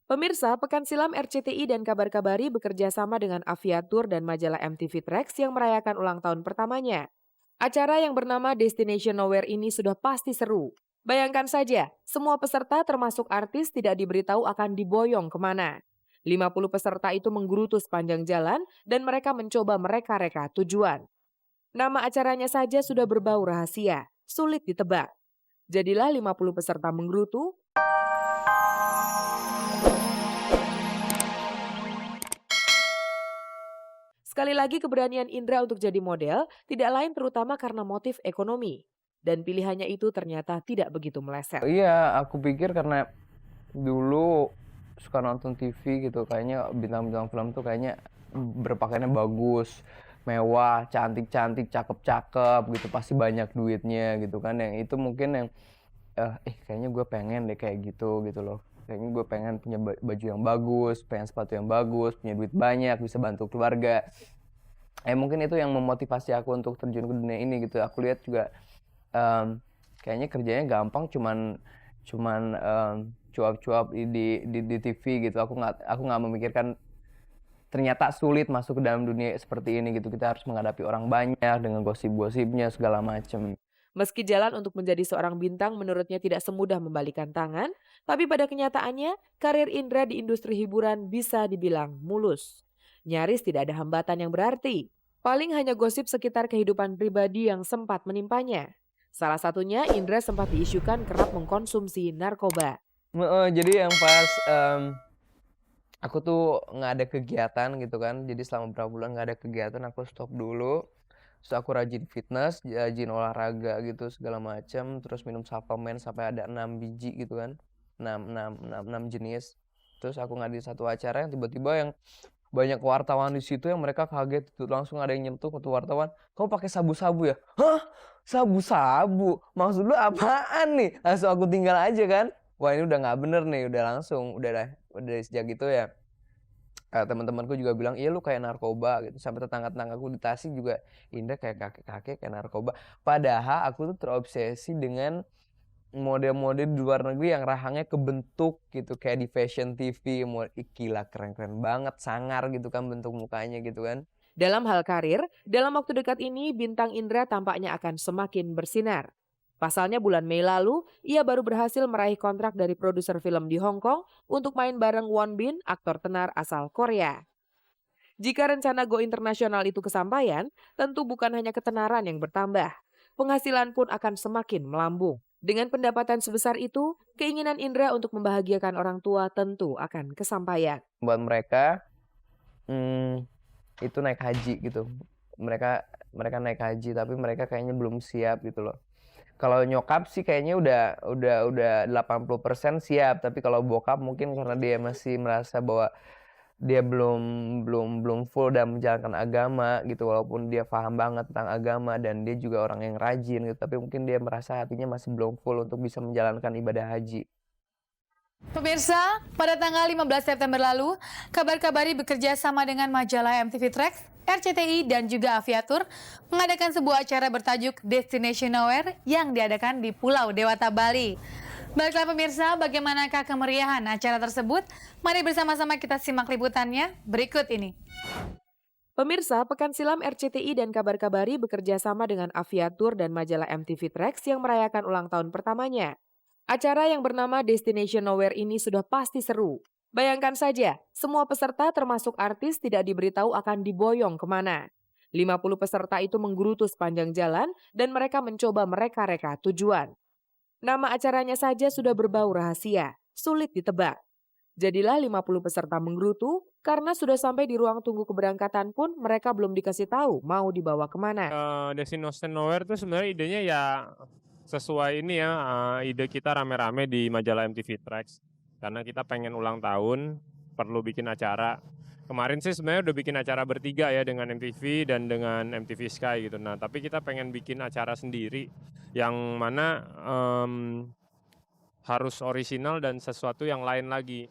Pemirsa, pekan silam RCTI dan Kabar Kabari bekerja sama dengan Aviatur dan majalah MTV Tracks yang merayakan ulang tahun pertamanya. Acara yang bernama Destination Nowhere ini sudah pasti seru. Bayangkan saja, semua peserta termasuk artis tidak diberitahu akan diboyong kemana. 50 peserta itu menggerutu sepanjang jalan dan mereka mencoba mereka-reka tujuan. Nama acaranya saja sudah berbau rahasia, sulit ditebak. Jadilah 50 peserta menggerutu. Sekali lagi keberanian Indra untuk jadi model tidak lain terutama karena motif ekonomi. Dan pilihannya itu ternyata tidak begitu meleset. Iya, aku pikir karena dulu suka nonton TV gitu, kayaknya bintang-bintang film tuh kayaknya berpakaiannya bagus, mewah, cantik-cantik, cakep-cakep gitu, pasti banyak duitnya gitu kan. Yang itu mungkin yang kayaknya gue pengen deh kayak gitu gitu loh. Kayaknya gue pengen punya baju yang bagus, pengen sepatu yang bagus, punya duit banyak, bisa bantu keluarga. Mungkin itu yang memotivasi aku untuk terjun ke dunia ini gitu. Aku lihat juga kayaknya kerjanya gampang, cuman cuman cuap-cuap di TV gitu. Aku nggak memikirkan ternyata sulit masuk ke dalam dunia seperti ini gitu. Kita harus menghadapi orang banyak dengan gosip-gosipnya segala macem. Meski jalan untuk menjadi seorang bintang menurutnya tidak semudah membalikan tangan, tapi pada kenyataannya karir Indra di industri hiburan bisa dibilang mulus. Nyaris tidak ada hambatan yang berarti. Paling hanya gosip sekitar kehidupan pribadi yang sempat menimpanya. Salah satunya Indra sempat diisukan kerap mengkonsumsi narkoba. Heeh, jadi yang pas aku tuh nggak ada kegiatan gitu kan, jadi selama beberapa bulan nggak ada kegiatan, aku stop dulu. Terus aku rajin fitness, rajin olahraga gitu segala macam, terus minum suplemen sampai ada 6 biji gitu kan, 6 jenis. Terus aku ngadain satu acara yang tiba-tiba yang banyak wartawan di situ yang mereka kaget itu, langsung ada yang nyentuh ke tuh wartawan, "Kamu pakai sabu-sabu ya?" "Hah? Sabu-sabu? Maksud lu apaan nih?" Langsung aku tinggal aja kan. Wah, ini udah nggak bener nih, udah langsung, udah dari sejak itu ya, teman-temanku juga bilang, "Iya lu kayak narkoba," gitu. Sampai tetangga-tetanggaku di Tasik juga, "Indah kayak kakek-kakek kayak narkoba." Padahal aku tuh terobsesi dengan model-model di luar negeri yang rahangnya kebentuk gitu, kayak di Fashion TV, ih gila keren-keren banget, sangar gitu kan bentuk mukanya gitu kan. Dalam hal karir, dalam waktu dekat ini bintang Indra tampaknya akan semakin bersinar. Pasalnya bulan Mei lalu, ia baru berhasil meraih kontrak dari produser film di Hong Kong untuk main bareng Won Bin, aktor tenar asal Korea. Jika rencana go internasional itu kesampaian, tentu bukan hanya ketenaran yang bertambah. Penghasilan pun akan semakin melambung. Dengan pendapatan sebesar itu, keinginan Indra untuk membahagiakan orang tua tentu akan kesampaian. Buat mereka, mmm, itu naik haji gitu. Mereka mereka naik haji, tapi mereka kayaknya belum siap gitu loh. Kalau nyokap sih kayaknya udah 80% siap, tapi kalau bokap mungkin karena dia masih merasa bahwa dia belum full dalam menjalankan agama gitu, walaupun dia paham banget tentang agama dan dia juga orang yang rajin gitu, tapi mungkin dia merasa hatinya masih belum full untuk bisa menjalankan ibadah haji. Pemirsa, pada tanggal 15 September lalu, Kabar Kabari bekerja sama dengan majalah MTV Tracks, RCTI, dan juga Aviatur mengadakan sebuah acara bertajuk Destination Nowhere yang diadakan di Pulau Dewata, Bali. Baiklah pemirsa, bagaimanakah kemeriahan acara tersebut? Mari bersama-sama kita simak liputannya berikut ini. Pemirsa, pekan silam RCTI dan Kabar Kabari bekerja sama dengan Aviatur dan majalah MTV Tracks yang merayakan ulang tahun pertamanya. Acara yang bernama Destination Nowhere ini sudah pasti seru. Bayangkan saja, semua peserta termasuk artis tidak diberitahu akan diboyong kemana. 50 peserta itu menggerutu sepanjang jalan dan mereka mencoba mereka-reka tujuan. Nama acaranya saja sudah berbau rahasia, sulit ditebak. Jadilah 50 peserta menggerutu karena sudah sampai di ruang tunggu keberangkatan pun mereka belum dikasih tahu mau dibawa kemana. Destination Nowhere tuh sebenarnya idenya ya sesuai ini ya, ide kita rame-rame di majalah MTV Tracks. Karena kita pengen ulang tahun, perlu bikin acara. Kemarin sih sebenarnya udah bikin acara bertiga ya dengan MTV dan dengan MTV Sky gitu. Nah, tapi kita pengen bikin acara sendiri yang mana harus orisinal dan sesuatu yang lain lagi.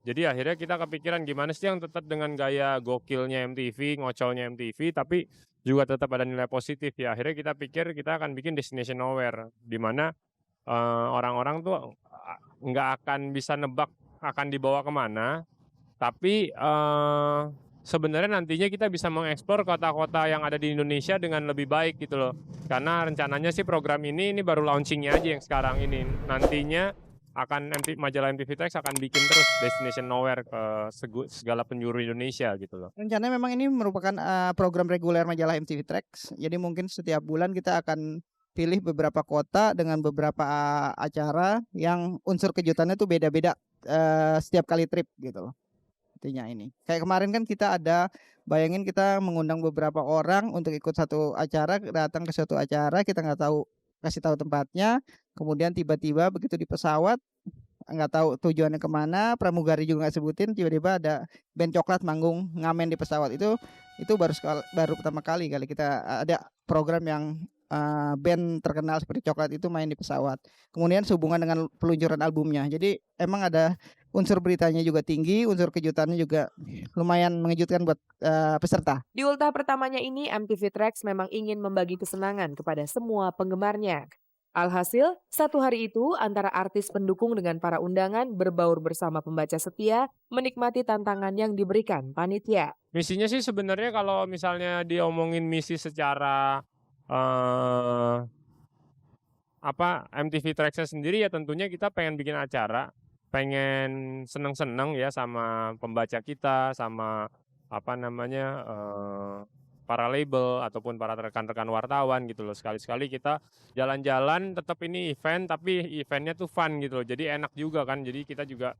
Jadi akhirnya kita kepikiran gimana sih yang tetap dengan gaya gokilnya MTV, ngocolnya MTV, tapi juga tetap ada nilai positif ya. Akhirnya kita pikir kita akan bikin Destination Nowhere, di mana orang-orang tuh nggak akan bisa nebak akan dibawa kemana, tapi sebenarnya nantinya kita bisa mengeksplor kota-kota yang ada di Indonesia dengan lebih baik gitu loh. Karena rencananya sih program ini baru launchingnya aja yang sekarang ini. Nantinya akan majalah MTV Tracks akan bikin terus Destination Nowhere ke segala penjuru Indonesia gitu loh. Rencananya memang ini merupakan program reguler majalah MTV Tracks. Jadi mungkin setiap bulan kita akan pilih beberapa kota dengan beberapa acara yang unsur kejutannya tuh beda-beda setiap kali trip gitu loh. Intinya ini. Kayak kemarin kan kita ada, bayangin kita mengundang beberapa orang untuk ikut satu acara, datang ke suatu acara, kita nggak tahu, kasih tahu tempatnya, kemudian tiba-tiba begitu di pesawat, nggak tahu tujuannya kemana, pramugari juga nggak sebutin, tiba-tiba ada band coklat manggung ngamen di pesawat. Itu baru pertama kali kita ada program yang band terkenal seperti coklat itu main di pesawat. Kemudian sehubungan dengan peluncuran albumnya. Jadi emang ada unsur beritanya juga tinggi, unsur kejutannya juga lumayan mengejutkan buat peserta. Di ultah pertamanya ini, MTV Tracks memang ingin membagi kesenangan kepada semua penggemarnya. Alhasil, satu hari itu antara artis pendukung dengan para undangan berbaur bersama pembaca setia menikmati tantangan yang diberikan panitia. Misinya sih sebenarnya kalau misalnya diomongin misi secara MTV Tracks-nya sendiri ya tentunya kita pengen bikin acara, pengen seneng-seneng ya sama pembaca kita, sama para label ataupun para rekan-rekan wartawan gitu loh. Sekali-sekali kita jalan-jalan, tetap ini event tapi eventnya tuh fun gitu loh. Jadi enak juga kan. Jadi kita juga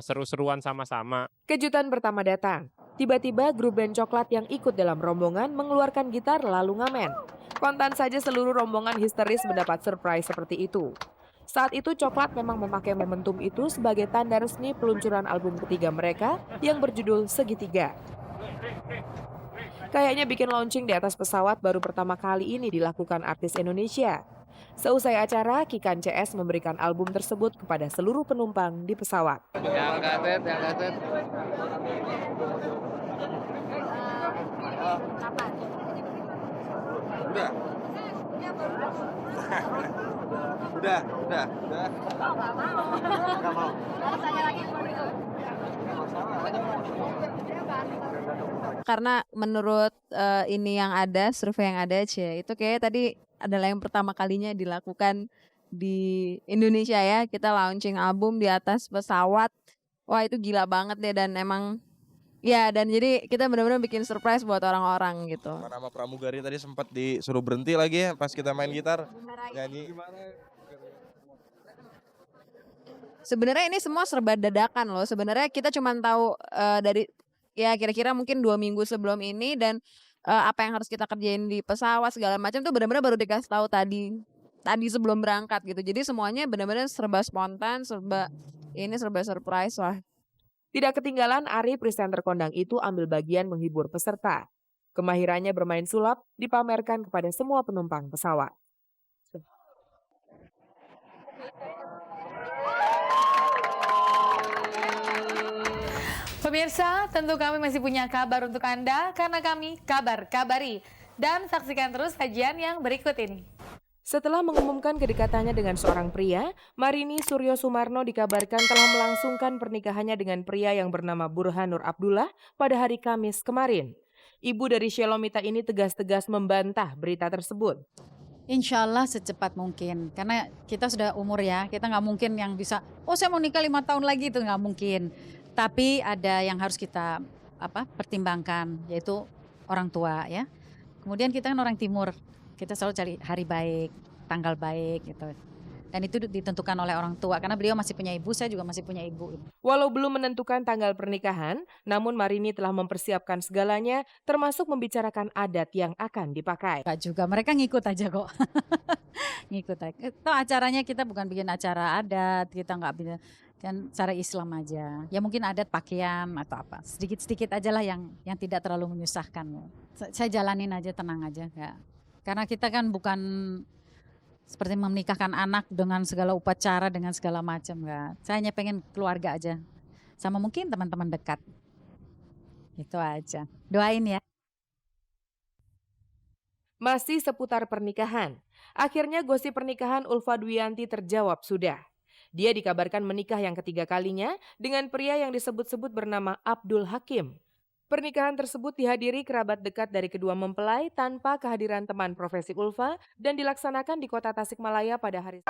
seru-seruan sama-sama. Kejutan pertama datang. Tiba-tiba grup band coklat yang ikut dalam rombongan mengeluarkan gitar lalu ngamen. Kontan saja seluruh rombongan histeris mendapat surprise seperti itu. Saat itu Coklat memang memakai momentum itu sebagai tanda resmi peluncuran album ketiga mereka yang berjudul Segitiga. Kayaknya bikin launching di atas pesawat baru pertama kali ini dilakukan artis Indonesia. Seusai acara, Kikan CS memberikan album tersebut kepada seluruh penumpang di pesawat. Yang kaset. Udah. Nggak mau. Karena menurut ini yang ada, survei yang ada, itu kayak tadi adalah yang pertama kalinya dilakukan di Indonesia ya. Kita launching album di atas pesawat. Wah, itu gila banget deh, dan emang ya, dan jadi kita benar-benar bikin surprise buat orang-orang gitu. Nama pramugari tadi sempat disuruh berhenti lagi ya pas kita main gitar. Nyanyi. Sebenarnya ini semua serba dadakan loh. Sebenarnya kita cuma tahu dari ya kira-kira mungkin 2 minggu sebelum ini, dan apa yang harus kita kerjain di pesawat segala macam tuh benar-benar baru dikasih tahu tadi sebelum berangkat gitu. Jadi semuanya benar-benar serba spontan, serba surprise lah. Tidak ketinggalan, Ari, presenter kondang itu ambil bagian menghibur peserta. Kemahirannya bermain sulap dipamerkan kepada semua penumpang pesawat. Pemirsa, tentu kami masih punya kabar untuk Anda karena kami Kabar Kabari. Dan saksikan terus sajian yang berikut ini. Setelah mengumumkan kedekatannya dengan seorang pria, Marini Suryo Sumarno dikabarkan telah melangsungkan pernikahannya dengan pria yang bernama Burhan Nur Abdullah pada hari Kamis kemarin. Ibu dari Shelomita ini tegas-tegas membantah berita tersebut. Insya Allah secepat mungkin, karena kita sudah umur ya, kita nggak mungkin yang bisa, saya mau nikah 5 tahun lagi, itu nggak mungkin. Tapi ada yang harus kita pertimbangkan, yaitu orang tua ya. Kemudian kita kan orang timur, kita selalu cari hari baik, tanggal baik gitu. Dan itu ditentukan oleh orang tua, karena beliau masih punya ibu, saya juga masih punya ibu. Walau belum menentukan tanggal pernikahan, namun Marini telah mempersiapkan segalanya, termasuk membicarakan adat yang akan dipakai. Enggak juga, mereka ngikut aja kok. Ngikut aja. Itu acaranya kita bukan bikin acara adat, kita nggak bikin kan cara Islam aja. Ya mungkin adat pakaian atau apa. Sedikit-sedikit aja lah yang tidak terlalu menyusahkan. Saya jalanin aja, tenang aja. Ya. Karena kita kan bukan seperti menikahkan anak dengan segala upacara, dengan segala macam. Enggak. Saya hanya pengen keluarga aja. Sama mungkin teman-teman dekat. Itu aja. Doain ya. Masih seputar pernikahan. Akhirnya gosip pernikahan Ulfa Dwiyanti terjawab sudah. Dia dikabarkan menikah yang ketiga kalinya dengan pria yang disebut-sebut bernama Abdul Hakim. Pernikahan tersebut dihadiri kerabat dekat dari kedua mempelai tanpa kehadiran teman profesi Ulfa dan dilaksanakan di kota Tasikmalaya pada hari